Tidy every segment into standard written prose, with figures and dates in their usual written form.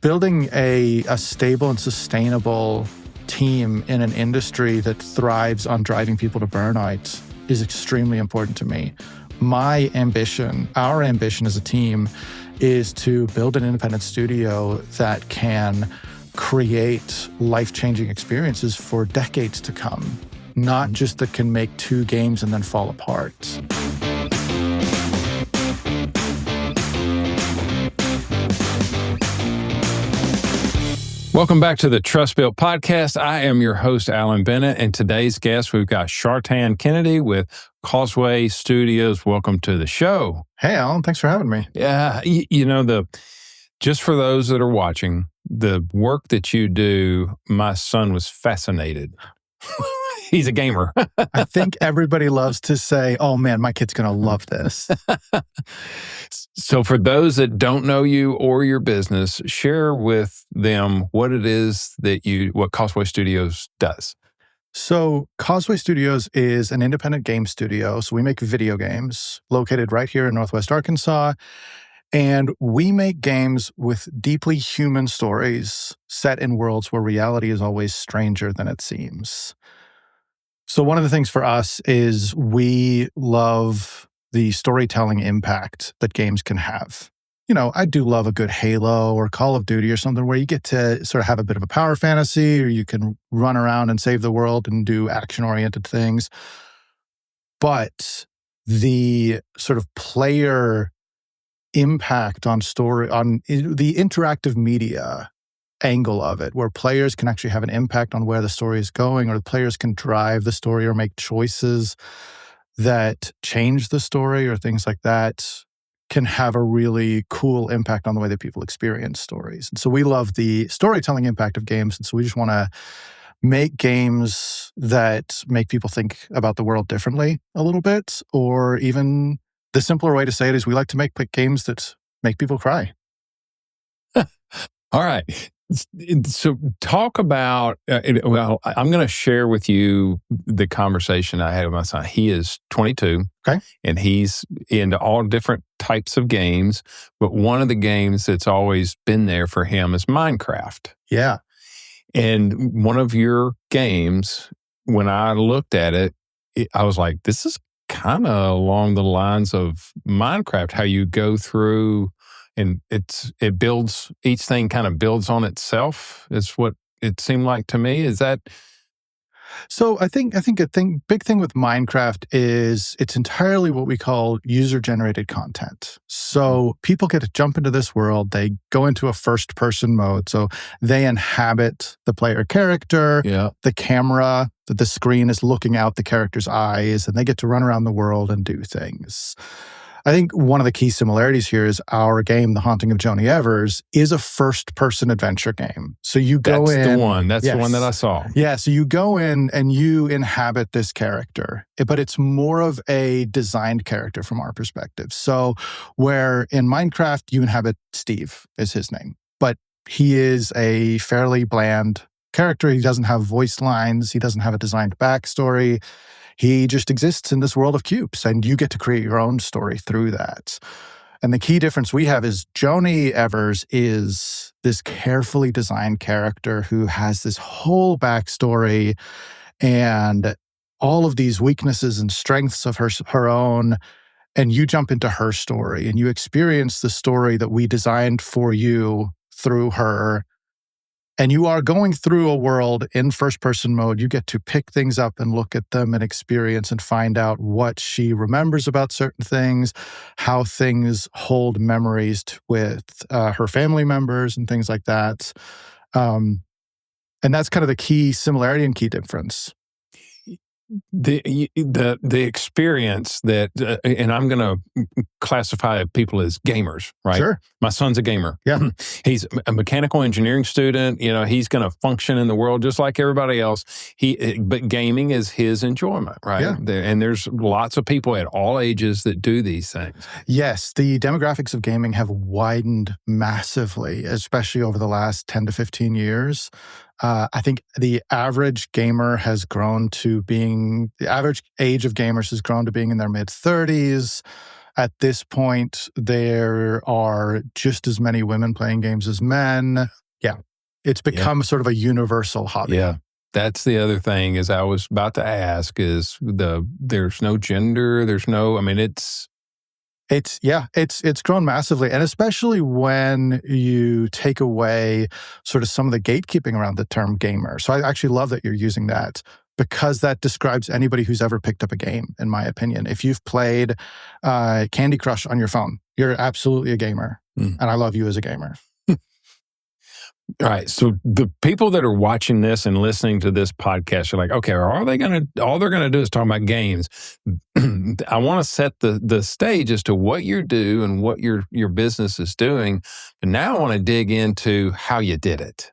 building a stable and sustainable team in an industry that thrives on driving people to burnout is extremely important to me. My ambition, our ambition as a team, is to build an independent studio that can create life-changing experiences for decades to come, not just that can make 2 games and then fall apart. Welcome back to the Trust Built Podcast. I am your host, Alan Bennett, and today's guest, we've got Kjartan Kennedy with Causeway Studios. Welcome to the show. Hey, Alan. Thanks for having me. Yeah, just for those that are watching, the work that you do, my son was fascinated. He's a gamer. I think everybody loves to say, oh man, my kid's going to love this. So for those that don't know you or your business, share with them what it is what Causeway Studios does. So Causeway Studios is an independent game studio. So we make video games located right here in Northwest Arkansas. And we make games with deeply human stories set in worlds where reality is always stranger than it seems. So one of the things for us is we love the storytelling impact that games can have. You know, I do love a good Halo or Call of Duty or something where you get to sort of have a bit of a power fantasy, or you can run around and save the world and do action-oriented things. But the sort of player impact on story, on the interactive media angle of it, where players can actually have an impact on where the story is going, or the players can drive the story or make choices that change the story or things like that, can have a really cool impact on the way that people experience stories. And so we love the storytelling impact of games. And so we just want to make games that make people think about the world differently a little bit, or even the simpler way to say it is we like to make games that make people cry. All right. So talk about, I'm going to share with you the conversation I had with my son. He is 22, okay, and he's into all different types of games, but one of the games that's always been there for him is Minecraft. Yeah. And one of your games, when I looked at it, I was like, this is kind of along the lines of Minecraft, how you go through and it builds, each thing kind of builds on itself, is what it seemed like to me. Is that? So I think big thing with Minecraft is it's entirely what we call user-generated content. So people get to jump into this world. They go into a first-person mode. So they inhabit the player character, the camera, the screen is looking out the character's eyes, and they get to run around the world and do things. I think one of the key similarities here is our game, The Haunting of Joni Evers, is a first-person adventure game. So you go in... That's the one. That's the one that I saw. Yeah, so you go in and you inhabit this character, but it's more of a designed character from our perspective. So where in Minecraft, you inhabit Steve, is his name, but he is a fairly bland character. He doesn't have voice lines. He doesn't have a designed backstory. He just exists in this world of cubes, and you get to create your own story through that. And the key difference we have is Joni Evers is this carefully designed character who has this whole backstory and all of these weaknesses and strengths of her own. And you jump into her story and you experience the story that we designed for you through her. And you are going through a world in first-person mode. You get to pick things up and look at them and experience and find out what she remembers about certain things, how things hold memories with her family members and things like that. And that's kind of the key similarity and key difference. The experience that, and I'm going to classify people as gamers, right? Sure. My son's a gamer. Yeah. He's a mechanical engineering student. You know, he's going to function in the world just like everybody else. But gaming is his enjoyment, right? Yeah. And there's lots of people at all ages that do these things. Yes, the demographics of gaming have widened massively, especially over the last 10 to 15 years. I think the average gamer has grown to being, the average age of gamers has grown to being in their mid-30s. At this point, there are just as many women playing games as men. Yeah. It's become sort of a universal hobby. Yeah. That's the other thing is I was about to ask is there's no gender, It's grown massively. And especially when you take away sort of some of the gatekeeping around the term gamer. So I actually love that you're using that because that describes anybody who's ever picked up a game, in my opinion. If you've played Candy Crush on your phone, you're absolutely a gamer. And I love you as a gamer. All right. So the people that are watching this and listening to this podcast are like, okay, all they're going to do is talk about games. I want to set the stage as to what you do and what your business is doing. But now I want to dig into how you did it.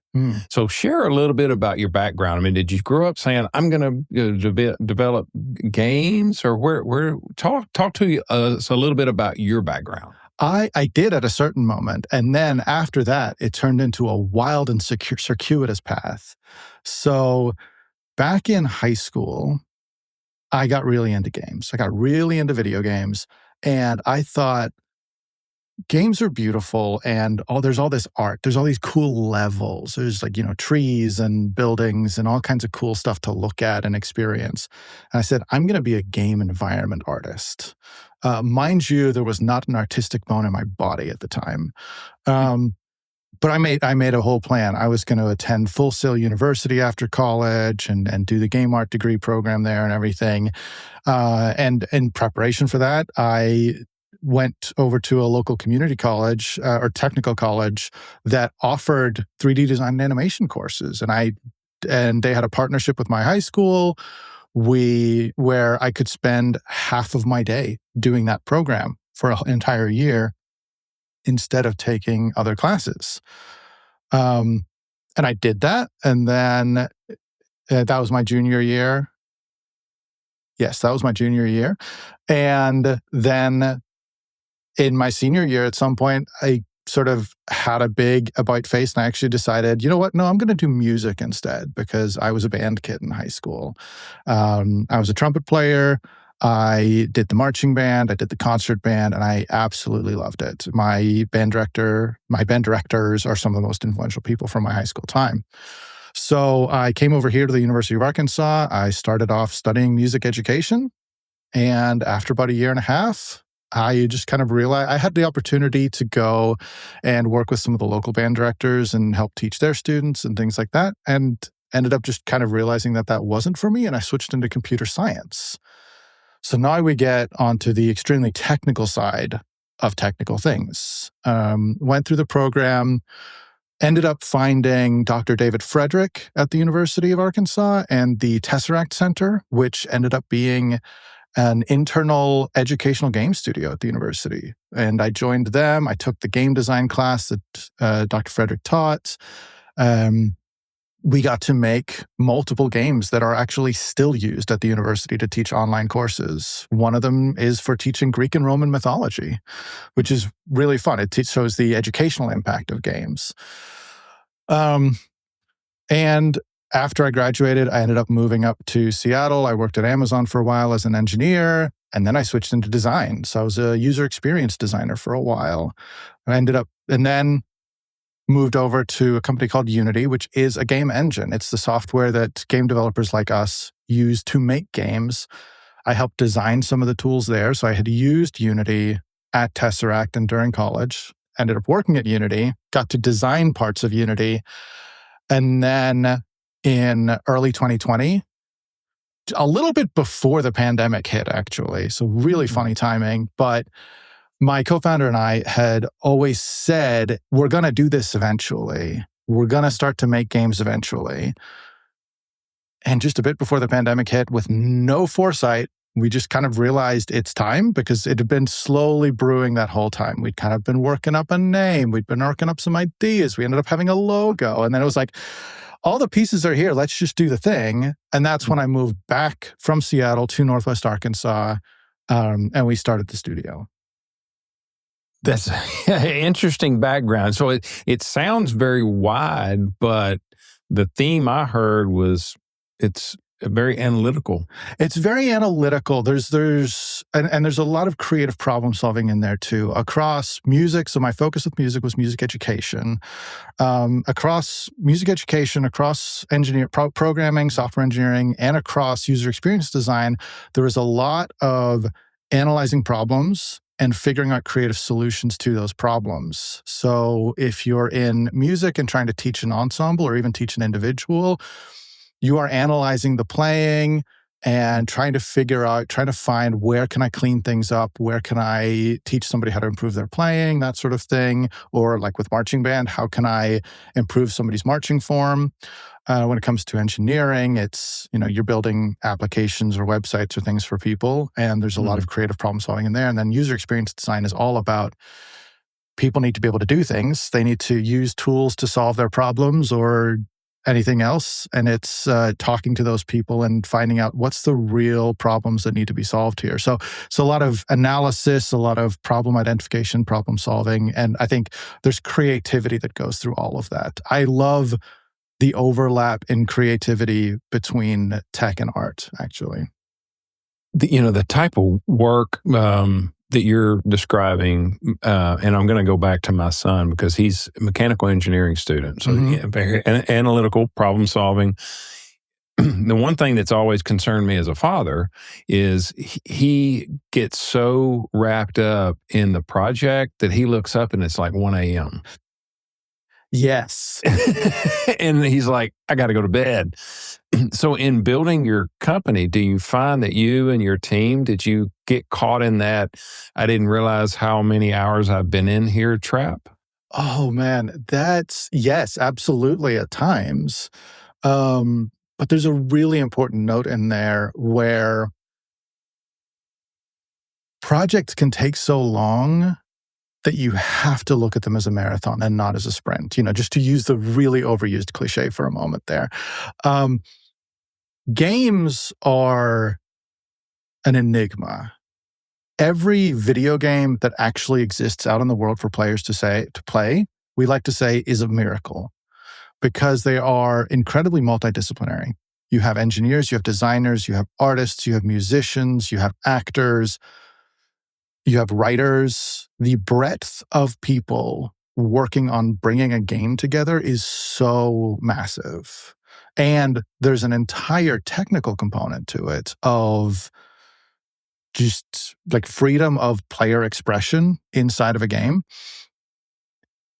So share a little bit about your background. I mean, did you grow up saying, I'm going to develop games or where talk to us a little bit about your background? I did at a certain moment. And then after that, it turned into a wild and circuitous path. So back in high school, I got really into games. I got really into video games. And I thought, games are beautiful and there's all this art. There's all these cool levels. There's trees and buildings and all kinds of cool stuff to look at and experience. And I said, I'm going to be a game environment artist. Mind you, there was not an artistic bone in my body at the time. But I made a whole plan. I was going to attend Full Sail University after college and do the game art degree program there and everything. And in preparation for that, I went over to a local community college or technical college that offered 3D design and animation courses. And they had a partnership with my high school where I could spend half of my day doing that program for an entire year instead of taking other classes. And I did that. And then that was my junior year. Yes, that was my junior year. And then in my senior year, at some point, I sort of had a big about face and I actually decided, you know what? No, I'm going to do music instead because I was a band kid in high school. I was a trumpet player. I did the marching band. I did the concert band, and I absolutely loved it. My band directors are some of the most influential people from my high school time. So I came over here to the University of Arkansas. I started off studying music education. And after about a year and a half, I just kind of realized I had the opportunity to go and work with some of the local band directors and help teach their students and things like that. And ended up just kind of realizing that wasn't for me. And I switched into computer science. So now we get onto the extremely technical side of technical things. Went through the program, ended up finding Dr. David Frederick at the University of Arkansas and the Tesseract Center, which ended up being an internal educational game studio at the university. And I joined them. I took the game design class that Dr. Frederick taught. We got to make multiple games that are actually still used at the university to teach online courses. One of them is for teaching Greek and Roman mythology, which is really fun. It shows the educational impact of games. And after I graduated, I ended up moving up to Seattle. I worked at Amazon for a while as an engineer, and then I switched into design. So I was a user experience designer for a while. And then moved over to a company called Unity, which is a game engine. It's the software that game developers like us use to make games. I helped design some of the tools there. So I had used Unity at Tesseract and during college, ended up working at Unity, got to design parts of Unity. And then in early 2020, a little bit before the pandemic hit, actually. So really funny timing. But my co-founder and I had always said, we're going to do this eventually. We're going to start to make games eventually. And just a bit before the pandemic hit, with no foresight, we just kind of realized it's time because it had been slowly brewing that whole time. We'd kind of been working up a name. We'd been working up some ideas. We ended up having a logo. And then it was like, all the pieces are here. Let's just do the thing. And that's when I moved back from Seattle to Northwest Arkansas, and we started the studio. That's an interesting background. So it sounds very wide, but the theme I heard was it's very analytical. It's very analytical. There's a lot of creative problem solving in there too, across music. So my focus with music was music education. Across music education, across programming, software engineering, and across user experience design, there is a lot of analyzing problems and figuring out creative solutions to those problems. So if you're in music and trying to teach an ensemble or even teach an individual, you are analyzing the playing and trying to find where can I clean things up? Where can I teach somebody how to improve their playing, that sort of thing? Or like with marching band, how can I improve somebody's marching form? When it comes to engineering, it's, you're building applications or websites or things for people, and there's a lot of creative problem solving in there. And then user experience design is all about people need to be able to do things. They need to use tools to solve their problems or anything else. And it's talking to those people and finding out what's the real problems that need to be solved here. So it's a lot of analysis, a lot of problem identification, problem solving. And I think there's creativity that goes through all of that. I love the overlap in creativity between tech and art, actually. The type of work that you're describing, and I'm going to go back to my son because he's a mechanical engineering student. So very analytical, problem solving. The one thing that's always concerned me as a father is he gets so wrapped up in the project that he looks up and it's like 1 a.m. Yes. And he's like, I got to go to bed. So in building your company, do you find that you and your team, did you get caught in that, I didn't realize how many hours I've been in here trap? Oh, man. Yes, absolutely at times. But there's a really important note in there where projects can take so long that you have to look at them as a marathon and not as a sprint, just to use the really overused cliche for a moment there. Games are an enigma. Every video game that actually exists out in the world for players to play, we like to say is a miracle because they are incredibly multidisciplinary. You have engineers, you have designers, you have artists, you have musicians, you have actors, you have writers. The breadth of people working on bringing a game together is so massive. And there's an entire technical component to it of just like freedom of player expression inside of a game.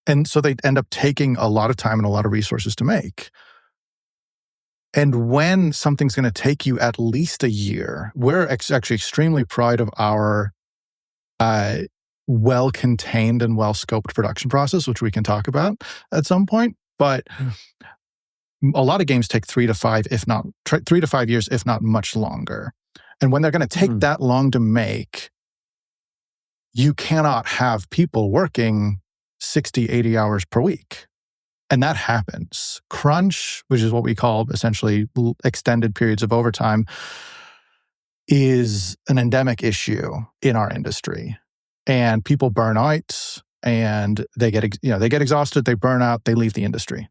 And so they end up taking a lot of time and a lot of resources to make. And when something's going to take you at least a year, we're actually extremely proud of our well-contained and well-scoped production process, which we can talk about at some point. But a lot of games take 3 to 5 years, if not much longer. And when they're going to take that long to make, you cannot have people working 60, 80 hours per week. And that happens. Crunch, which is what we call essentially extended periods of overtime, is an endemic issue in our industry. And people burn out and they get exhausted, they burn out, they leave the industry.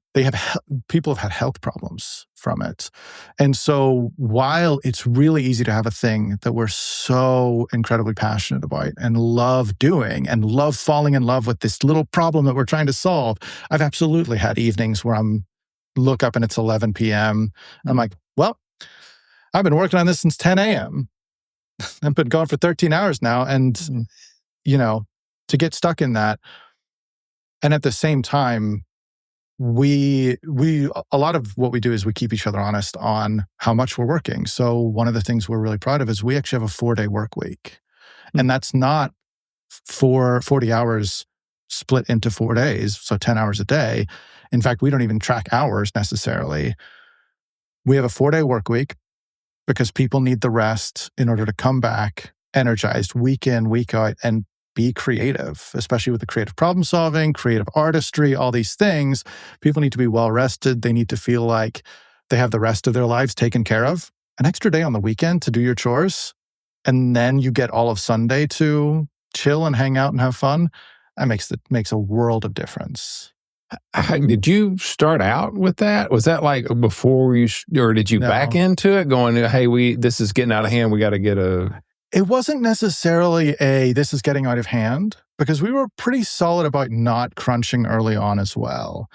People have had health problems from it. And so while it's really easy to have a thing that we're so incredibly passionate about and love doing and love falling in love with this little problem that we're trying to solve, I've absolutely had evenings where look up and it's 11 p.m. I'm like, well, I've been working on this since 10 a.m. I've been going for 13 hours now. And, to get stuck in that. And at the same time, a lot of what we do is we keep each other honest on how much we're working. So one of the things we're really proud of is we actually have a 4-day work week. And that's not 40 hours split into 4 days, so 10 hours a day. In fact, we don't even track hours necessarily. We have a 4-day work week because people need the rest in order to come back energized week in, week out, and be creative, especially with the creative problem solving, creative artistry, all these things. People need to be well rested. They need to feel like they have the rest of their lives taken care of. An extra day on the weekend to do your chores, and then you get all of Sunday to chill and hang out and have fun. That makes a world of difference. Did you start out with that? Was that like before you, or did you back No. into it going, hey, this is getting out of hand. We got to get It wasn't necessarily this is getting out of hand, because we were pretty solid about not crunching early on as well.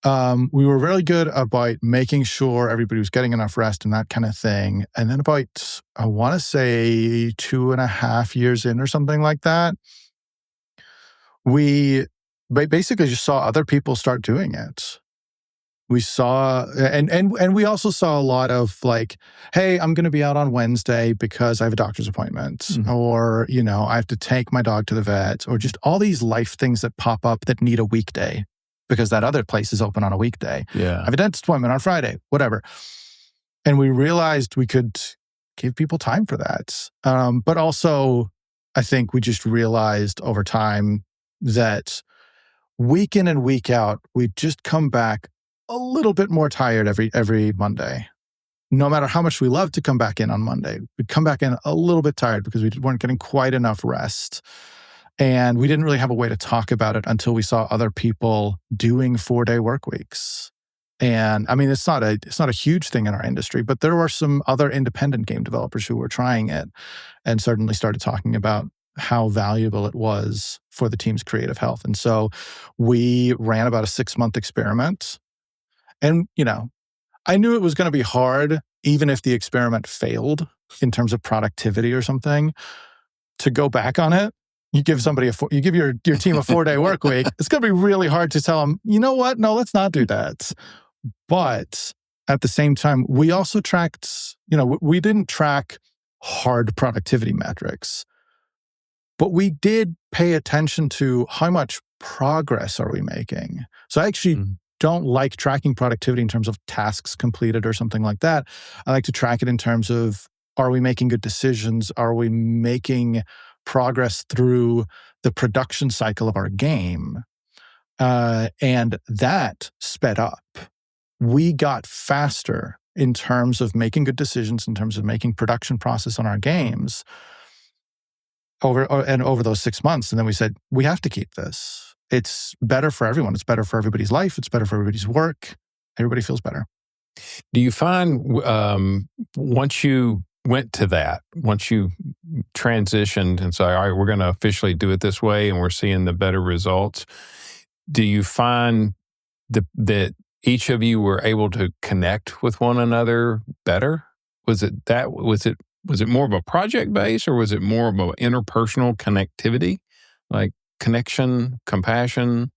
We were really good about making sure everybody was getting enough rest and that kind of thing. And then about, I want to say 2.5 years in or something like that, we basically just saw other people start doing it. We saw, and we also saw a lot of like, hey, I'm going to be out on Wednesday because I have a doctor's appointment, or, I have to take my dog to the vet, or just all these life things that pop up that need a weekday because that other place is open on a weekday. Yeah. I have a dentist appointment on Friday, whatever. And we realized we could give people time for that. But also, I think we just realized over time that week in and week out, we'd just come back a little bit more tired every Monday. No matter how much we love to come back in on Monday, we'd come back in a little bit tired because we weren't getting quite enough rest. And we didn't really have a way to talk about it until we saw other people doing 4-day work weeks. And I mean, it's not a huge thing in our industry, but there were some other independent game developers who were trying it and certainly started talking about how valuable it was for the team's creative health. And so we ran about a 6-month experiment. And, I knew it was going to be hard, even if the experiment failed in terms of productivity or something, to go back on it. You give you give your team a 4-day work week. It's going to be really hard to tell them, you know what? No, let's not do that. But at the same time, we also tracked, we didn't track hard productivity metrics, but we did pay attention to how much progress are we making. So I actually don't like tracking productivity in terms of tasks completed or something like that. I like to track it in terms of, are we making good decisions? Are we making progress through the production cycle of our game? And that sped up. We got faster in terms of making good decisions, in terms of making production process on our games over those 6 months. And then we said, we have to keep this. It's better for everyone. It's better for everybody's life. It's better for everybody's work. Everybody feels better. Do you find once you went to that, once you transitioned and say, all right, we're going to officially do it this way and we're seeing the better results, do you find that each of you were able to connect with one another better? Was it more of a project base, or was it more of an interpersonal connectivity? Like connection, compassion,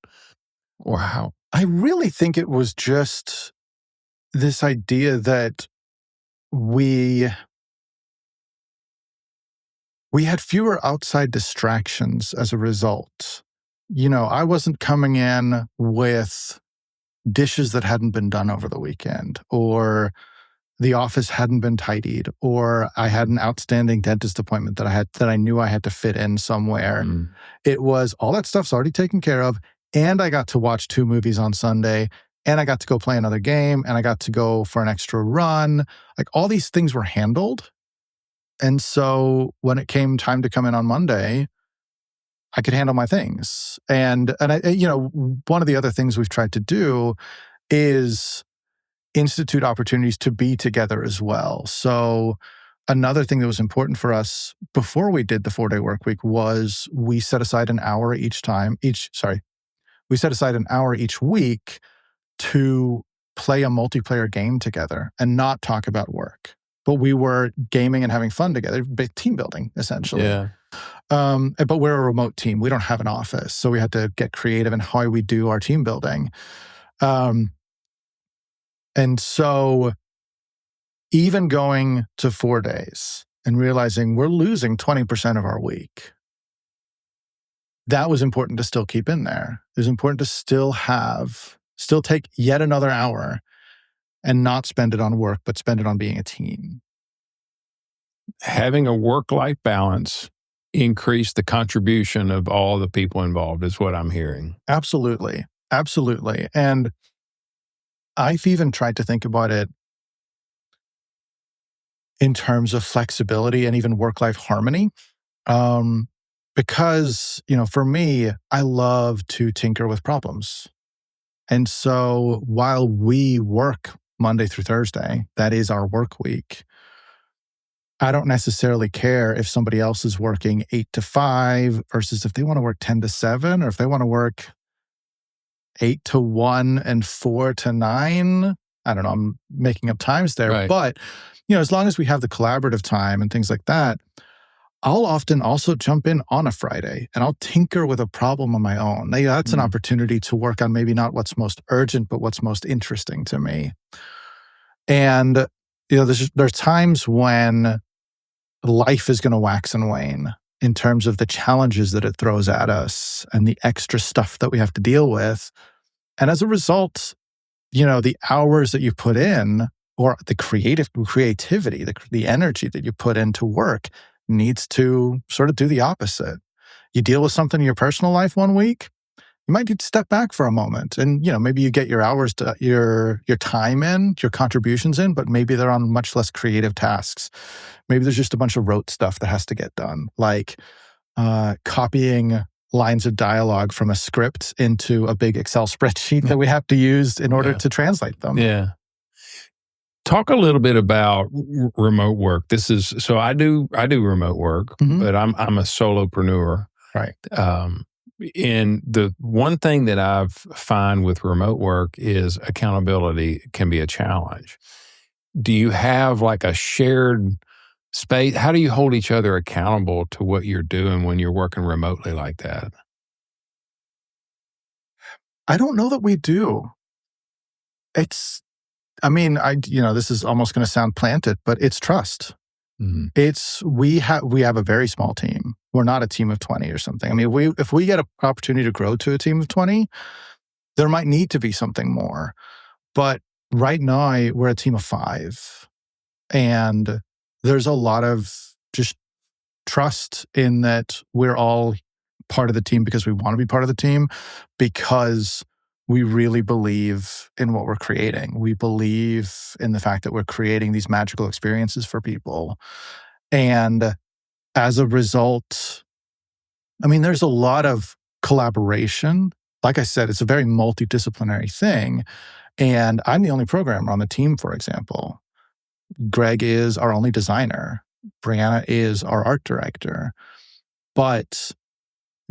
or how? I really think it was just this idea that we had fewer outside distractions as a result. I wasn't coming in with dishes that hadn't been done over the weekend, or the office hadn't been tidied, or I had an outstanding dentist appointment that I knew I had to fit in somewhere. It was all that stuff's already taken care of, and I got to watch 2 movies on Sunday, and I got to go play another game, and I got to go for an extra run. Like, all these things were handled. And so when it came time to come in on Monday, I could handle my things. And I, one of the other things we've tried to do is institute opportunities to be together as well. So another thing that was important for us before we did the 4-day work week was we set aside an hour each week to play a multiplayer game together and not talk about work. But we were gaming and having fun together, team building, essentially. Yeah. But we're a remote team. We don't have an office. So we had to get creative in how we do our team building. And so even going to 4 days and realizing we're losing 20% of our week, that was important to still keep in there. It was important to still take yet another hour and not spend it on work, but spend it on being a team. Having a work-life balance increased the contribution of all the people involved, is what I'm hearing. Absolutely. Absolutely. And I've even tried to think about it in terms of flexibility and even work-life harmony. Because, for me, I love to tinker with problems. And so while we work Monday through Thursday, that is our work week, I don't necessarily care if somebody else is working 8 to 5 versus if they want to work 10 to 7, or if they want to work 8 to 1 and 4 to 9. I don't know, I'm making up times there. Right. But, as long as we have the collaborative time and things like that, I'll often also jump in on a Friday and The'll tinker with a problem on my own. That's an opportunity to work on maybe not what's most urgent, but what's most interesting to me. And, there's times when life is going to wax and wane in terms of the challenges that it throws at us and the extra stuff that we have to deal with. And as a result, the hours that you put in, or the creativity, the energy that you put into work needs to sort of do the opposite. You deal with something in your personal life one week, you might need to step back for a moment, and maybe you get your hours, your time in, your contributions in, but maybe they're on much less creative tasks. Maybe there's just a bunch of rote stuff that has to get done, like copying lines of dialogue from a script into a big Excel spreadsheet that we have to use in order to translate them. Yeah. Talk a little bit about remote work. So I do remote work, but I'm a solopreneur. Right. And the one thing that I've find with remote work is accountability can be a challenge. Do you have like a shared space? How do you hold each other accountable to what you're doing when you're working remotely like that? I don't know that we do. This is almost going to sound planted, but it's trust. We have a very small team. We're not a team of 20 or something. I mean, if we get an opportunity to grow to a team of 20, there might need to be something more. But right now, we're a team of 5. And there's a lot of just trust in that we're all part of the team because we want to be part of the team, because we really believe in what we're creating. We believe in the fact that we're creating these magical experiences for people. And as a result, there's a lot of collaboration. Like I said, it's a very multidisciplinary thing. And I'm the only programmer on the team, for example. Greg is our only designer. Brianna is our art director. But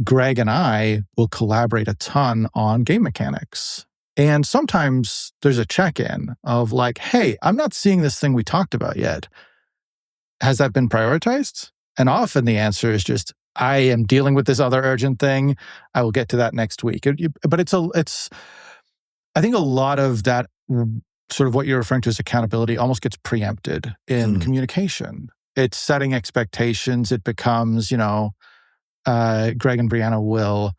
Greg and I will collaborate a ton on game mechanics. And sometimes there's a check-in of like, hey, I'm not seeing this thing we talked about yet. Has that been prioritized? And often the answer is just, I am dealing with this other urgent thing. I will get to that next week. But I think a lot of that sort of what you're referring to as accountability almost gets preempted in communication. It's setting expectations. It becomes, Greg and Brianna will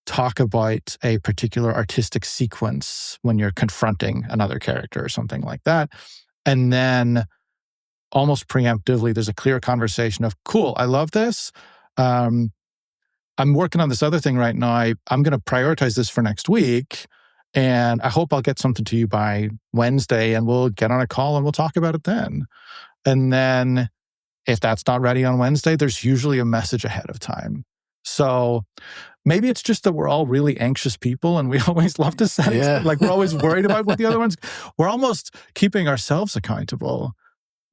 talk about a particular artistic sequence when you're confronting another character or something like that. And then almost preemptively, there's a clear conversation of, cool, I love this. I'm working on this other thing right now. I'm going to prioritize this for next week. And I hope I'll get something to you by Wednesday, and we'll get on a call and we'll talk about it then. And then if that's not ready on Wednesday, there's usually a message ahead of time. So maybe it's just that we're all really anxious people and we always love to say, like we're always worried about what the other ones, we're almost keeping ourselves accountable,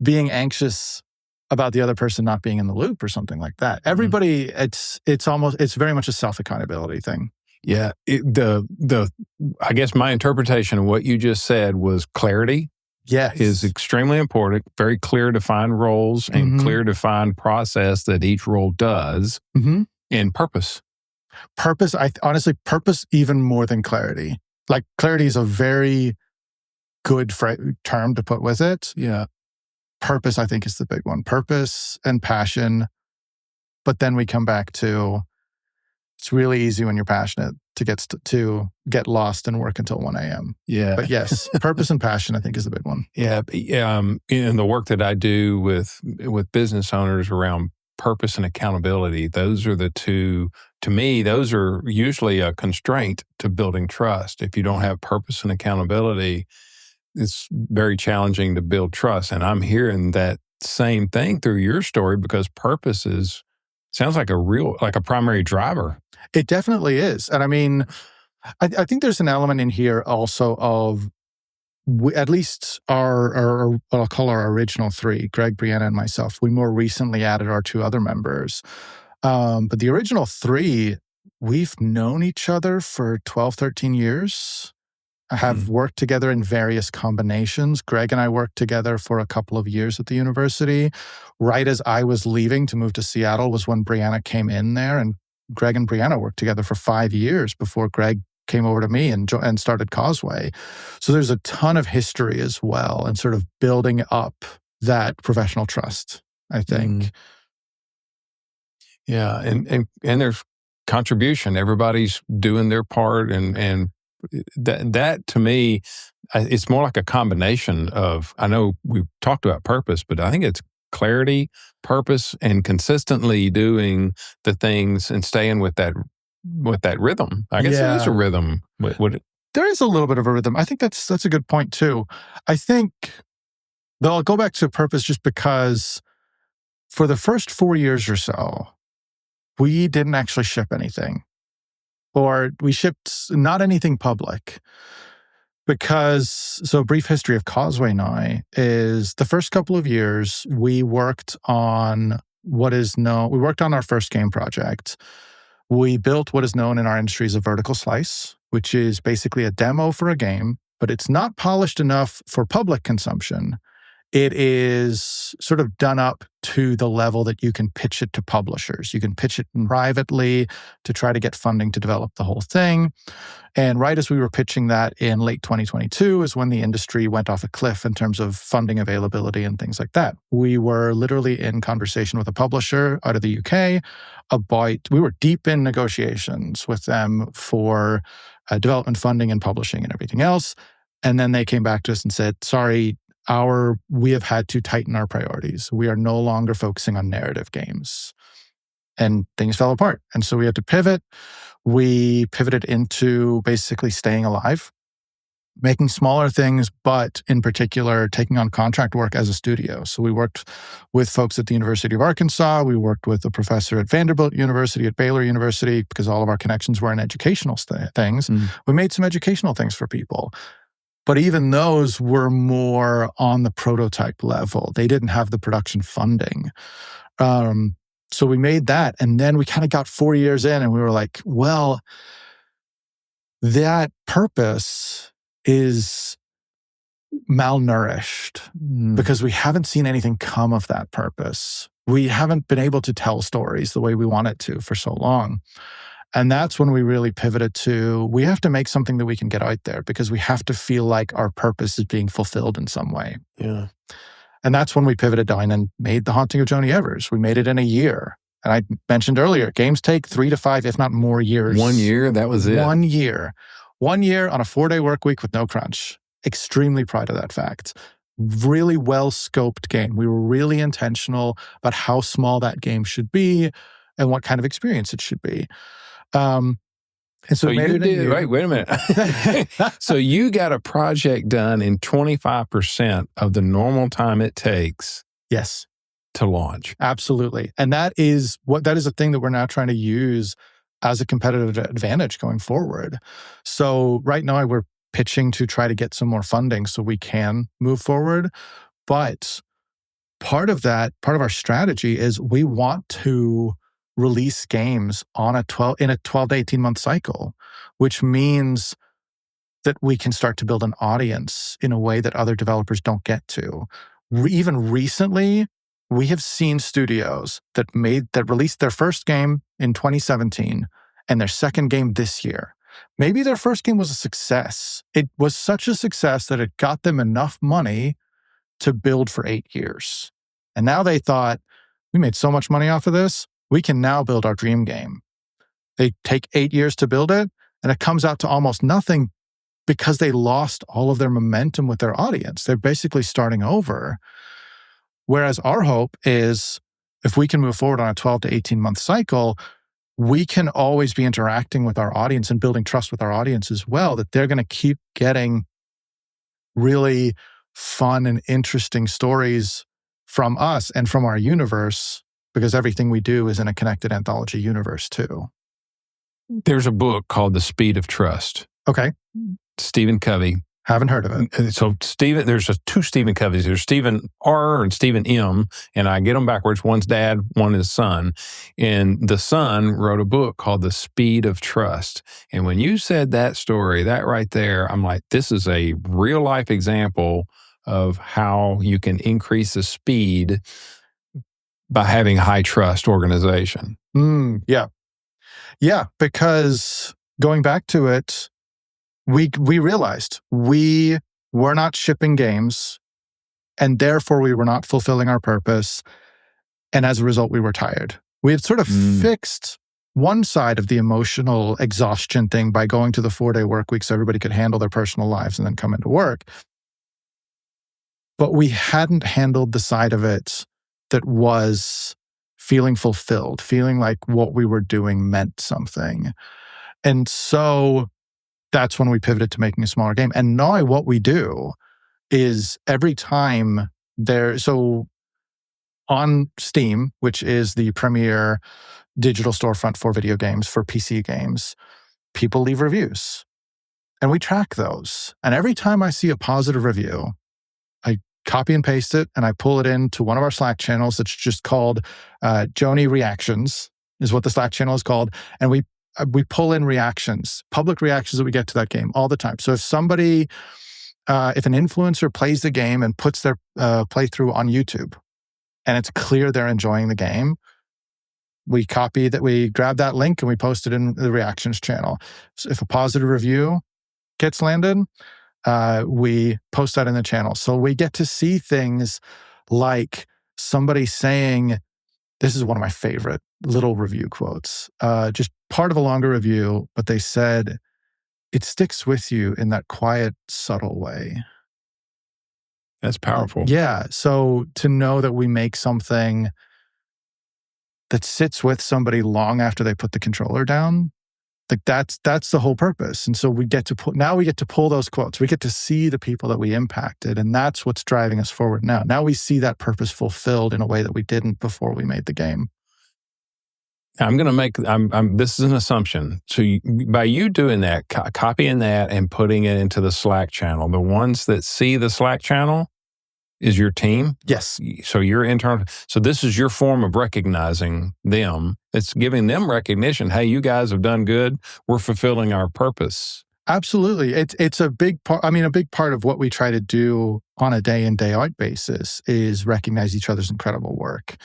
being anxious about the other person not being in the loop or something like that. Everybody, it's very much a self-accountability thing. Yeah. I guess my interpretation of what you just said was clarity. Yes. Is extremely important. Very clear defined roles and clear defined process that each role does. And purpose. Purpose, honestly, purpose even more than clarity. Like clarity is a very good term to put with it. Yeah. Purpose, I think, is the big one. Purpose and passion. But then we come back to, it's really easy when you're passionate to get lost and work until 1 a.m. Yeah. But yes, purpose and passion, I think, is the big one. Yeah. In the work that I do with business owners around purpose and accountability, those are the two, to me, those are usually a constraint to building trust. If you don't have purpose and accountability, it's very challenging to build trust. And I'm hearing that same thing through your story, because purpose sounds like a primary driver. It definitely is. And I think there's an element in here also of at least our what I'll call our original three, Greg, Brianna, and myself. We more recently added our two other members. But the original three, we've known each other for 12, 13 years. Have worked together in various combinations. Greg and I worked together for a couple of years at the university. Right as I was leaving to move to Seattle was when Brianna came in there, and Greg and Brianna worked together for 5 years before Greg came over to me and started Causeway. So there's a ton of history as well, and sort of building up that professional trust, I think. Yeah, and there's contribution. Everybody's doing their part, and that to me, it's more like a combination of. I know we've talked about purpose, but I think it's clarity, purpose, and consistently doing the things and staying with that rhythm. I guess it is a rhythm. There is a little bit of a rhythm. I think that's a good point too. I think, though, I'll go back to purpose just because for the first 4 years or so, we didn't actually ship anything, or we shipped not anything public. Because, so brief history of Causeway now is the first couple of years we worked on our first game project. We built what is known in our industry as a vertical slice, which is basically a demo for a game, but it's not polished enough for public consumption. It is sort of done up to the level that you can pitch it to publishers. You can pitch it privately to try to get funding to develop the whole thing. And right as we were pitching that in late 2022 is when the industry went off a cliff in terms of funding availability and things like that. We were literally in conversation with a publisher out of the UK we were deep in negotiations with them for development funding and publishing and everything else. And then they came back to us and said, sorry, we have had to tighten our priorities. We are no longer focusing on narrative games. And things fell apart. And so we had to pivot. We pivoted into basically staying alive, making smaller things, but in particular, taking on contract work as a studio. So we worked with folks at the University of Arkansas. We worked with a professor at Vanderbilt University, at Baylor University, because all of our connections were in educational things. We made some educational things for people. But even those were more on the prototype level. They didn't have the production funding. So we made that. And then we kind of got 4 years in and we were like, well, that purpose is malnourished because we haven't seen anything come of that purpose. We haven't been able to tell stories the way we wanted to for so long. And that's when we really pivoted to, we have to make something that we can get out there because we have to feel like our purpose is being fulfilled in some way. Yeah. And that's when we pivoted down and made The Haunting of Joni Evers. We made it in a year. And I mentioned earlier, games take 3 to 5, if not more years. 1 year, that was it. 1 year. 1 year on a 4-day work week with no crunch. Extremely proud of that fact. Really well-scoped game. We were really intentional about how small that game should be and what kind of experience it should be. And so you did, wait a minute. So you got a project done in 25% of the normal time it takes. Yes. To launch. Absolutely. And that is a thing that we're now trying to use as a competitive advantage going forward. So right now we're pitching to try to get some more funding so we can move forward. But part of our strategy is we want to release games in a 12 to 18 month cycle, which means that we can start to build an audience in a way that other developers don't get to. Even recently, we have seen studios that released their first game in 2017 and their second game this year. Maybe their first game was a success. It was such a success that it got them enough money to build for 8 years. And now they thought, we made so much money off of this, we can now build our dream game. They take 8 years to build it, and it comes out to almost nothing because they lost all of their momentum with their audience. They're basically starting over. Whereas our hope is if we can move forward on a 12 to 18 month cycle, we can always be interacting with our audience and building trust with our audience as well, that they're going to keep getting really fun and interesting stories from us and from our universe, because everything we do is in a connected anthology universe too. There's a book called The Speed of Trust. Okay. Stephen Covey. Haven't heard of it. So there's two Stephen Coveys. There's Stephen R. and Stephen M. And I get them backwards. One's dad, one is son. And the son wrote a book called The Speed of Trust. And when you said that story, that right there, I'm like, this is a real life example of how you can increase the speed by having a high trust organization. Yeah. Yeah, because going back to it, we realized we were not shipping games, and therefore we were not fulfilling our purpose. And as a result, we were tired. We had sort of fixed one side of the emotional exhaustion thing by going to the 4-day work week so everybody could handle their personal lives and then come into work. But we hadn't handled the side of it that was feeling fulfilled, feeling like what we were doing meant something. And so that's when we pivoted to making a smaller game. And now what we do is every time so on Steam, which is the premier digital storefront for video games, for PC games, people leave reviews. And we track those. And every time I see a positive review, I copy and paste it, and I pull it into one of our Slack channels that's just called Joni Reactions, is what the Slack channel is called. And we pull in reactions, public reactions that we get to that game all the time. So if somebody, if an influencer plays the game and puts their playthrough on YouTube, and it's clear they're enjoying the game, we grab that link and we post it in the reactions channel. So if a positive review gets landed, we post that in the channel. So we get to see things like somebody saying, this is one of my favorite little review quotes, just part of a longer review, but they said, it sticks with you in that quiet, subtle way. That's powerful. Yeah. So to know that we make something that sits with somebody long after they put the controller down, like that's the whole purpose. And so we get to pull those quotes. We get to see the people that we impacted, and that's what's driving us forward now. Now we see that purpose fulfilled in a way that we didn't before we made the game. I'm going to make, this is an assumption. So by you doing that, copying that and putting it into the Slack channel, the ones that see the Slack channel is your team? Yes. So your internal, so this is your form of recognizing them. It's giving them recognition. Hey, you guys have done good. We're fulfilling our purpose. Absolutely. It's a big part. I mean, a big part of what we try to do on a day in, day out basis is recognize each other's incredible work.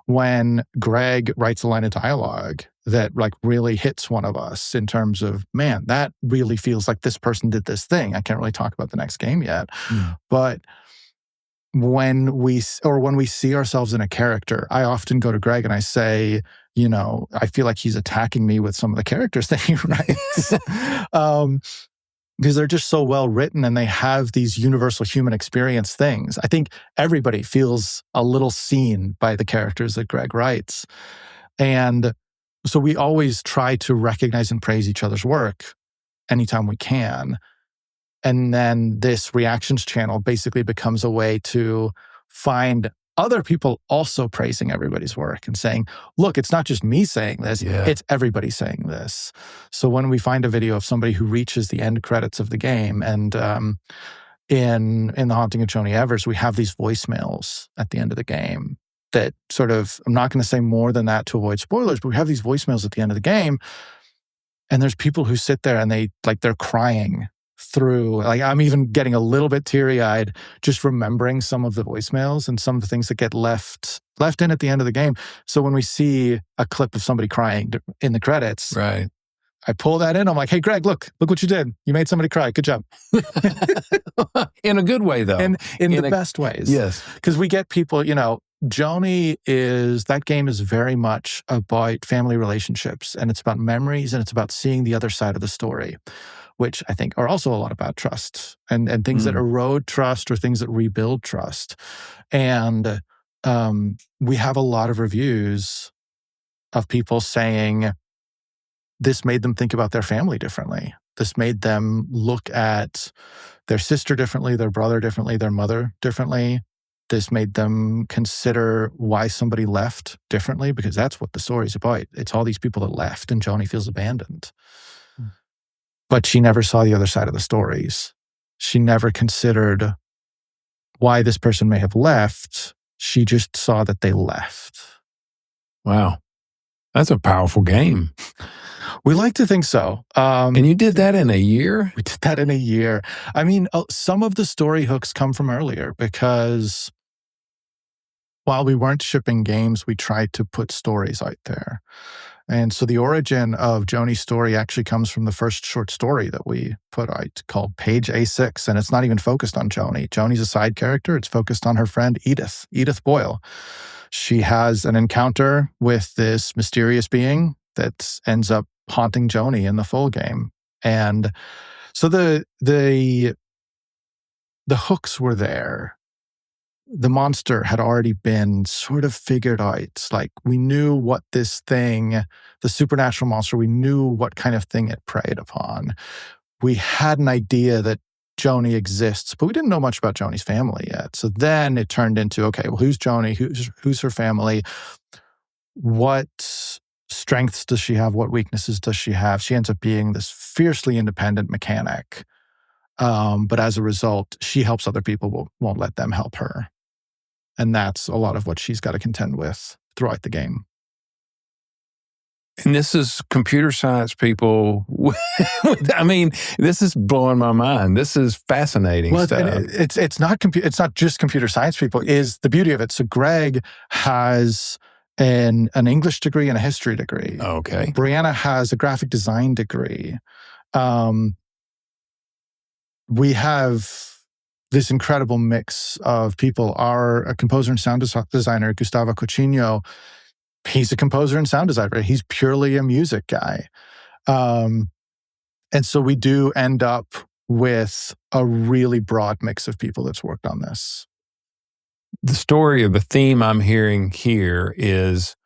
When Greg writes a line of dialogue that like really hits one of us in terms of, man, that really feels like this person did this thing. I can't really talk about the next game yet, but when we see ourselves in a character, I often go to Greg and I say, you know, I feel like he's attacking me with some of the characters that he writes. Because they're just so well written and they have these universal human experience things. I think everybody feels a little seen by the characters that Greg writes. And so we always try to recognize and praise each other's work anytime we can. And then this reactions channel basically becomes a way to find other people also praising everybody's work and saying, look, it's not just me saying this, it's everybody saying this. So when we find a video of somebody who reaches the end credits of the game, and in The Haunting of Joni Evers, we have these voicemails at the end of the game that sort of, I'm not going to say more than that to avoid spoilers, but we have these voicemails at the end of the game, and there's people who sit there and they're crying through, like I'm even getting a little bit teary-eyed just remembering some of the voicemails and some of the things that get left in at the end of the game. So when we see a clip of somebody crying in the credits, right, I pull that in. I'm like, hey, Greg, look what you did. You made somebody cry. Good job. In a good way, though. In the best ways. Yes. Because we get people, you know, that game is very much about family relationships, and it's about memories, and it's about seeing the other side of the story, which I think are also a lot about trust and things that erode trust or things that rebuild trust. And we have a lot of reviews of people saying this made them think about their family differently. This made them look at their sister differently, their brother differently, their mother differently. This made them consider why somebody left differently, because that's what the story's about. It's all these people that left and Joni feels abandoned. But she never saw the other side of the stories. She never considered why this person may have left. She just saw that they left. Wow. That's a powerful game. We like to think so. And you did that in a year? We did that in a year. I mean, some of the story hooks come from earlier because while we weren't shipping games, we tried to put stories out there. And so the origin of Joni's story actually comes from the first short story that we put out called Page A6. And it's not even focused on Joni. Joni's a side character. It's focused on her friend Edith Boyle. She has an encounter with this mysterious being that ends up haunting Joni in the full game. And so the hooks were there. The monster had already been sort of figured out. Like, we knew what this thing, the supernatural monster, we knew what kind of thing it preyed upon. We had an idea that Joni exists, but we didn't know much about Joni's family yet. So then it turned into, okay, well, who's Joni? Who's her family? What strengths does she have? What weaknesses does she have? She ends up being this fiercely independent mechanic. But as a result, she helps other people, won't let them help her. And that's a lot of what she's got to contend with throughout the game. And this is computer science people. I mean, this is blowing my mind. This is fascinating stuff. It's not just computer science people, is the beauty of it. So Greg has an English degree and a history degree. Okay. Brianna has a graphic design degree. We have this incredible mix of people. Our composer and sound designer, Gustavo Cochino, he's a composer and sound designer. He's purely a music guy. And so we do end up with a really broad mix of people that's worked on this. The story of the theme I'm hearing here is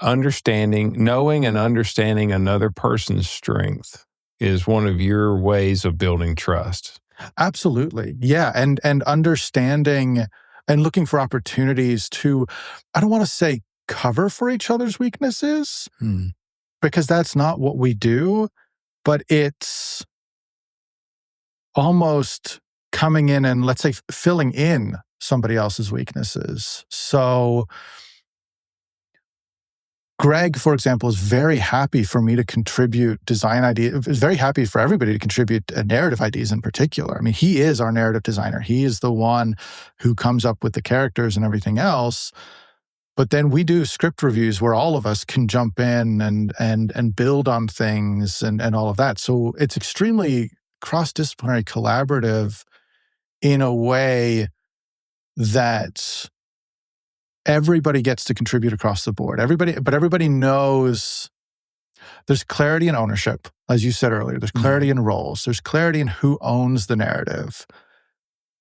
knowing and understanding another person's strength is one of your ways of building trust. Absolutely. Yeah. And understanding and looking for opportunities to, I don't want to say cover for each other's weaknesses, because that's not what we do, but it's almost coming in and, let's say, filling in somebody else's weaknesses. So Greg, for example, is very happy for me to contribute design ideas, is very happy for everybody to contribute narrative ideas in particular. I mean, he is our narrative designer. He is the one who comes up with the characters and everything else. But then we do script reviews where all of us can jump in and build on things and all of that. So it's extremely cross-disciplinary, collaborative in a way that everybody gets to contribute across the board. Everybody knows there's clarity in ownership. As you said earlier, there's clarity in roles. There's clarity in who owns the narrative.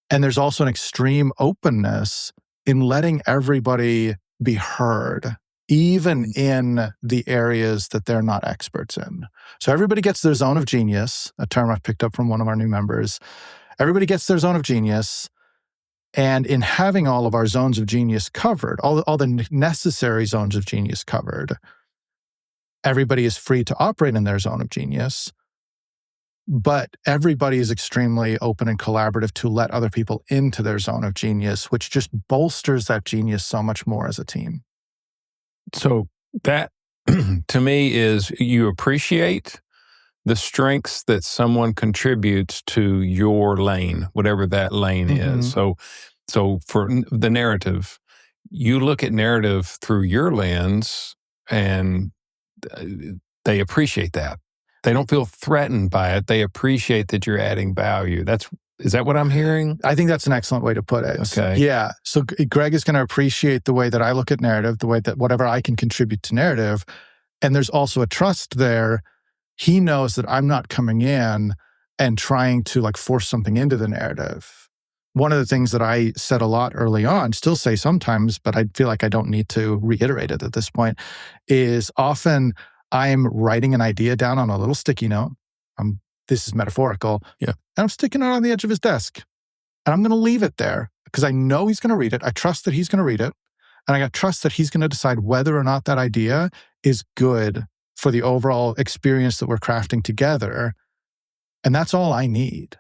And there's also an extreme openness in letting everybody be heard, even in the areas that they're not experts in. So everybody gets their zone of genius, a term I've picked up from one of our new members. Everybody gets their zone of genius. And in having all of our zones of genius covered, all the necessary zones of genius covered, everybody is free to operate in their zone of genius, but everybody is extremely open and collaborative to let other people into their zone of genius, which just bolsters that genius so much more as a team. So that, to me, is you appreciate the strengths that someone contributes to your lane, whatever that lane is. So for the narrative, you look at narrative through your lens and they appreciate that. They don't feel threatened by it. They appreciate that you're adding value. Is that what I'm hearing? I think that's an excellent way to put it. Okay. Yeah. So Greg is going to appreciate the way that I look at narrative, the way that whatever I can contribute to narrative. And there's also a trust there. He knows that I'm not coming in and trying to force something into the narrative. One of the things that I said a lot early on, still say sometimes, but I feel like I don't need to reiterate it at this point, is often I'm writing an idea down on a little sticky note. This is metaphorical. Yeah. And I'm sticking it on the edge of his desk. And I'm going to leave it there because I know he's going to read it. I trust that he's going to read it. And I got trust that he's going to decide whether or not that idea is good for the overall experience that we're crafting together. And that's all I need.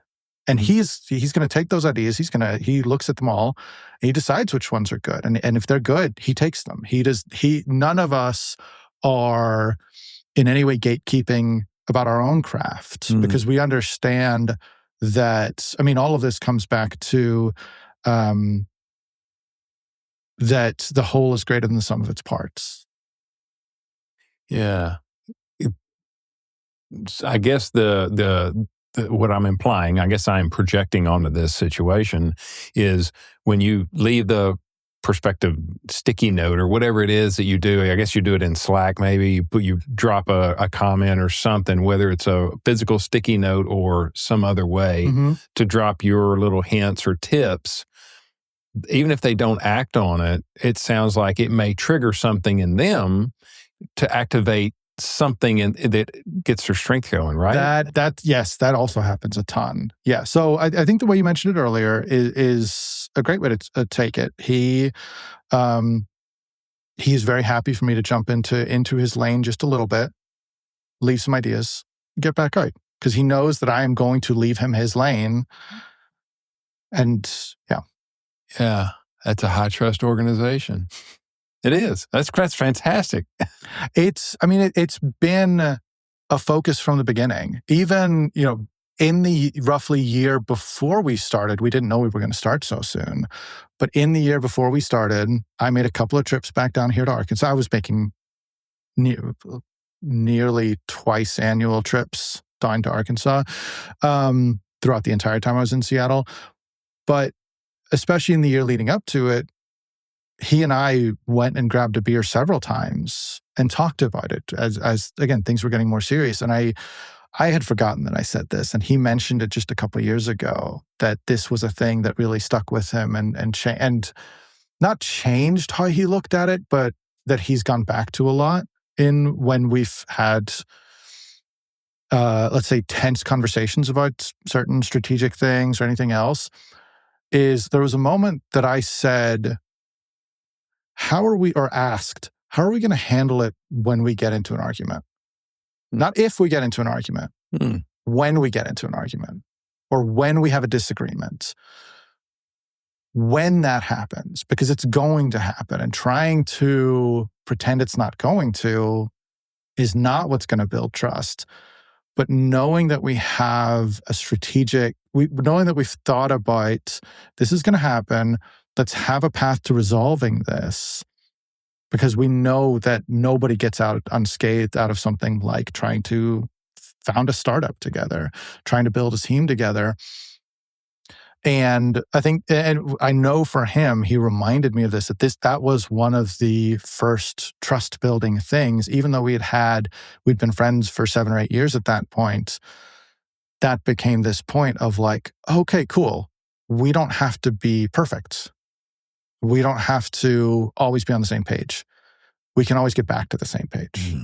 And he's going to take those ideas. He looks at them all. And he decides which ones are good. And if they're good, he takes them. None of us are in any way gatekeeping about our own craft, because we understand that, I mean, all of this comes back to that the whole is greater than the sum of its parts. Yeah. I guess the what I'm implying, I guess I'm projecting onto this situation, is when you leave the perspective sticky note or whatever it is that you do, I guess you do it in Slack maybe, you drop a comment or something, whether it's a physical sticky note or some other way to drop your little hints or tips. Even if they don't act on it, it sounds like it may trigger something in them to activate something that gets their strength going, right? Yes, that also happens a ton. Yeah. So I think the way you mentioned it earlier is a great way to take it. He's very happy for me to jump into his lane just a little bit, leave some ideas, get back out, because he knows that I am going to leave him his lane. And yeah. Yeah, that's a high trust organization. It is. That's fantastic. It's been a focus from the beginning. Even, in the roughly year before we started, we didn't know we were going to start so soon. But in the year before we started, I made a couple of trips back down here to Arkansas. I was making nearly twice annual trips down to Arkansas throughout the entire time I was in Seattle. But especially in the year leading up to it, he and I went and grabbed a beer several times and talked about it as again, things were getting more serious. And I had forgotten that I said this, and he mentioned it just a couple of years ago, that this was a thing that really stuck with him and not changed how he looked at it, but that he's gone back to a lot when we've had, let's say, tense conversations about certain strategic things or anything else. There was a moment that I said, how are we going to handle it when we get into an argument? Not if we get into an argument, when we get into an argument, or when we have a disagreement. When that happens, because it's going to happen, and trying to pretend it's not going to is not what's going to build trust. But knowing that we have knowing that we've thought about, this is going to happen, let's have a path to resolving this, because we know that nobody gets out unscathed out of something like trying to found a startup together, trying to build a team together. And I know for him, he reminded me of this, that was one of the first trust building things. Even though we'd been friends for 7 or 8 years at that point, that became this point of like, okay, cool. We don't have to be perfect. We don't have to always be on the same page. We can always get back to the same page. Mm-hmm.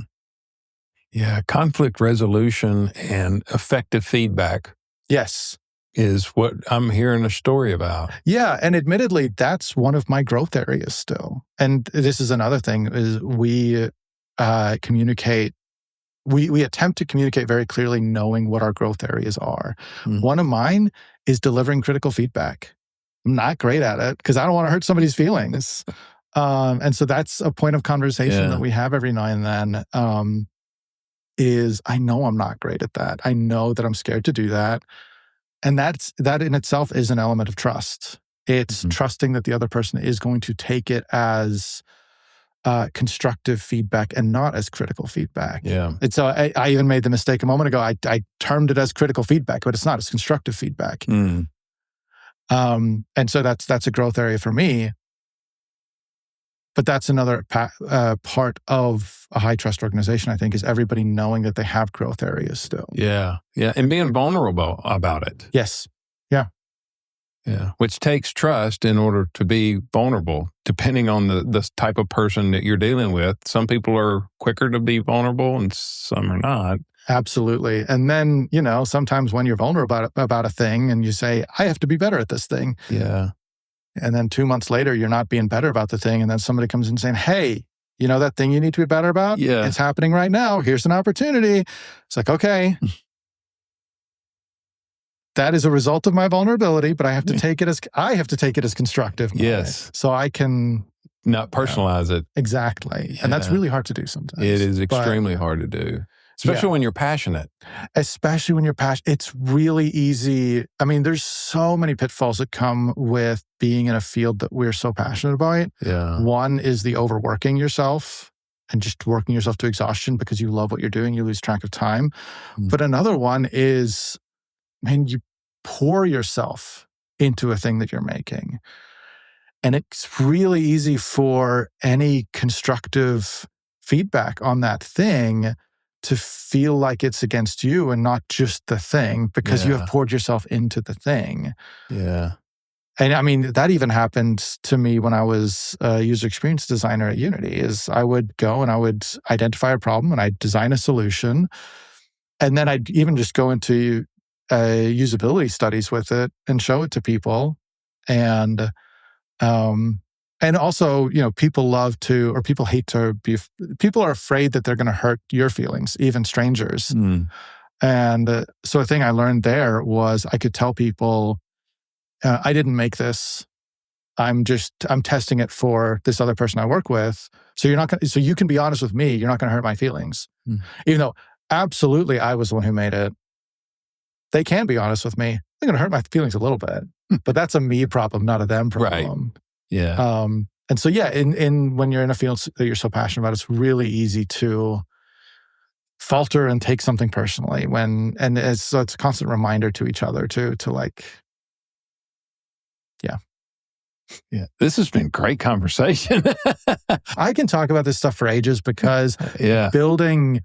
Yeah, conflict resolution and effective feedback. Yes. Is what I'm hearing a story about. Yeah, and admittedly, that's one of my growth areas still. And this is another thing, is we communicate, we attempt to communicate very clearly, knowing what our growth areas are. One of mine is delivering critical feedback. I'm not great at it because I don't want to hurt somebody's feelings. And so that's a point of conversation that we have every now and then, is I know I'm not great at that. I know that I'm scared to do that. And that in itself is an element of trust. It's trusting that the other person is going to take it as constructive feedback and not as critical feedback. Yeah. And so I even made the mistake a moment ago. I termed it as critical feedback, but it's not. It's constructive feedback. And so that's a growth area for me. But that's another part of a high trust organization, I think, is everybody knowing that they have growth areas still. Yeah. Yeah. And being vulnerable about it. Yes. Yeah. Yeah. Which takes trust in order to be vulnerable, depending on the type of person that you're dealing with. Some people are quicker to be vulnerable and some are not. Absolutely. And then, sometimes when you're vulnerable about a thing and you say, I have to be better at this thing. Yeah. And then 2 months later, you're not being better about the thing. And then somebody comes in saying, hey, you know that thing you need to be better about? Yeah. It's happening right now. Here's an opportunity. It's like, okay. That is a result of my vulnerability, but I have to take it as constructive. Yes. So I can not personalize it. Exactly. Yeah. And that's really hard to do sometimes. It is extremely hard to do, especially when you're passionate. Especially when you're passionate. It's really easy. I mean, there's so many pitfalls that come with being in a field that we're so passionate about. Yeah. One is the overworking yourself and just working yourself to exhaustion because you love what you're doing. You lose track of time. But another one is, man, you pour yourself into a thing that you're making. And it's really easy for any constructive feedback on that thing to feel like it's against you and not just the thing because you have poured yourself into the thing. Yeah. And I mean, that even happened to me when I was a user experience designer at Unity, is I would go and I would identify a problem and I'd design a solution. And then I'd even just go into usability studies with it and show it to people. And also, people hate to be, people are afraid that they're going to hurt your feelings, even strangers. And so a thing I learned there was I could tell people, I didn't make this. I'm testing it for this other person I work with. So you can be honest with me. You're not going to hurt my feelings. Even though absolutely I was the one who made it. They can be honest with me. They're going to hurt my feelings a little bit, but that's a me problem, not a them problem. Right. Yeah. And so, in when you're in a field that you're so passionate about, it's really easy to falter and take something personally so it's a constant reminder to each other to like, yeah. This has been great conversation. I can talk about this stuff for ages because building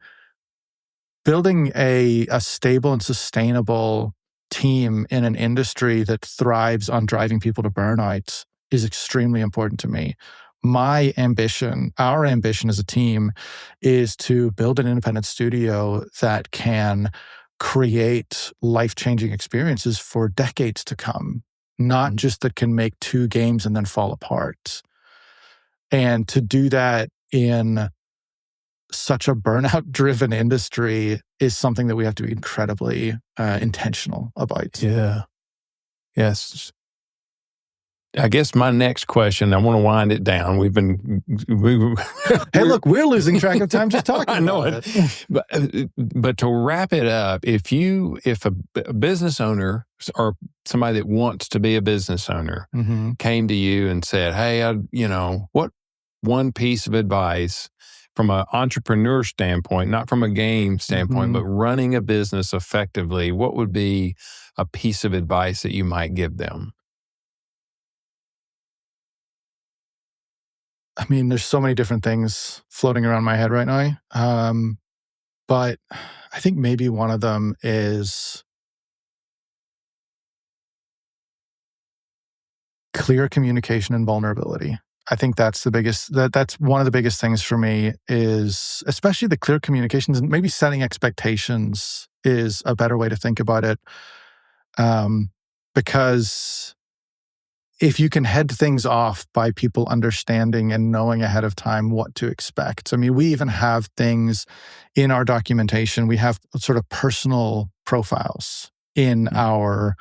a stable and sustainable team in an industry that thrives on driving people to burnout is extremely important to me. My ambition, our ambition as a team, is to build an independent studio that can create life-changing experiences for decades to come, not just that can make 2 games and then fall apart. And to do that in such a burnout-driven industry is something that we have to be incredibly intentional about. Yeah. Yes. I guess my next question, I want to wind it down. Hey, look, we're losing track of time just talking. I know it. But to wrap it up, if a business owner or somebody that wants to be a business owner came to you and said, hey, what one piece of advice from an entrepreneur standpoint, not from a game standpoint, but running a business effectively, what would be a piece of advice that you might give them? I mean, there's so many different things floating around my head right now. But I think maybe one of them is clear communication and vulnerability. I think that's that's one of the biggest things for me, is especially the clear communications, and maybe setting expectations is a better way to think about it. Because if you can head things off by people understanding and knowing ahead of time what to expect. I mean, we even have things in our documentation. We have sort of personal profiles in our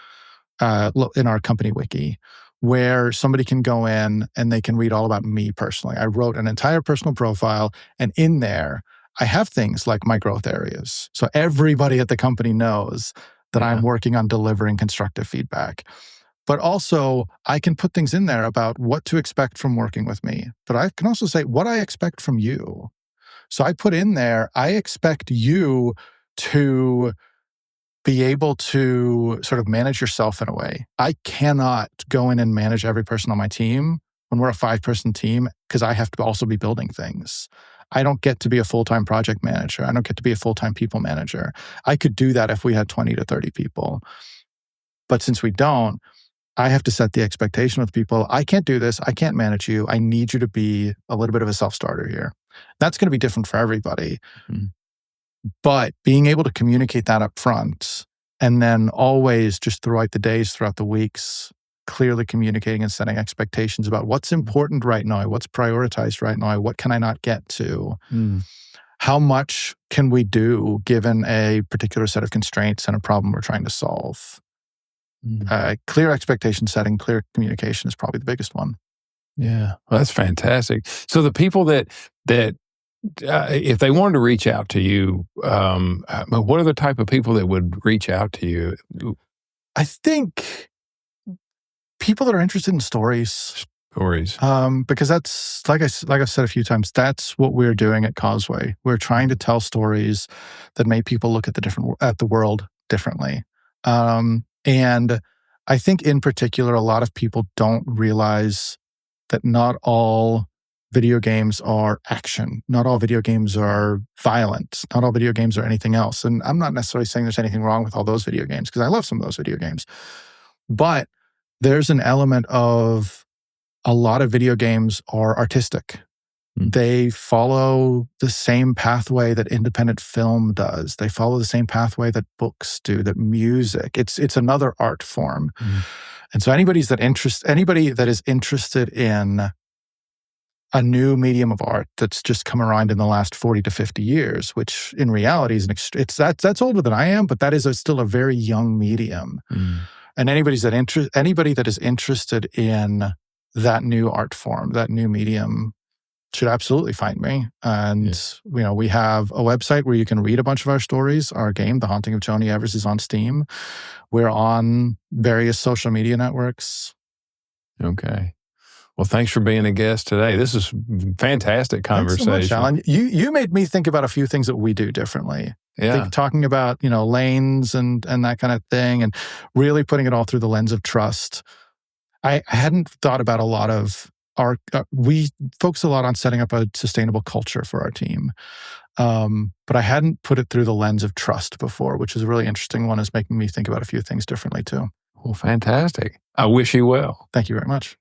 company wiki, where somebody can go in and they can read all about me personally. I wrote an entire personal profile, and in there, I have things like my growth areas. So everybody at the company knows that I'm working on delivering constructive feedback. But also, I can put things in there about what to expect from working with me. But I can also say what I expect from you. So I put in there, I expect you to be able to sort of manage yourself in a way. I cannot go in and manage every person on my team when we're a 5-person team, because I have to also be building things. I don't get to be a full-time project manager. I don't get to be a full-time people manager. I could do that if we had 20 to 30 people. But since we don't, I have to set the expectation with people. I can't do this. I can't manage you. I need you to be a little bit of a self-starter here. That's going to be different for everybody. But being able to communicate that up front, and then always just throughout the days, throughout the weeks, clearly communicating and setting expectations about what's important right now, what's prioritized right now, what can I not get to? How much can we do given a particular set of constraints and a problem we're trying to solve? Clear expectation setting, clear communication is probably the biggest one. Yeah, well, that's fantastic. So the people that if they wanted to reach out to you, what are the type of people that would reach out to you? I think people that are interested in stories. Because that's, like I've said a few times, that's what we're doing at Causeway. We're trying to tell stories that make people look at the world differently. And I think in particular, a lot of people don't realize that not all video games are action. Not all video games are violent. Not all video games are anything else. And I'm not necessarily saying there's anything wrong with all those video games, because I love some of those video games. But there's an element of a lot of video games are artistic. They follow the same pathway that independent film does. They follow the same pathway that books do, that music. It's another art form. And so anybody that is interested in a new medium of art that's just come around in the last 40 to 50 years, which in reality is that's older than I am, but that is still a very young medium. And anybody that is interested in that new art form, that new medium, should absolutely find me. And we have a website where you can read a bunch of our stories. Our game, The Haunting of Joni Evers, is on Steam. We're on various social media networks. Okay. Well, thanks for being a guest today. This is fantastic conversation. Thanks so much, Alan. You made me think about a few things that we do differently. Yeah. Talking about, lanes and that kind of thing, and really putting it all through the lens of trust. I hadn't thought about a lot of we focus a lot on setting up a sustainable culture for our team. But I hadn't put it through the lens of trust before, which is a really interesting one. Is making me think about a few things differently too. Well, fantastic. I wish you well. Thank you very much.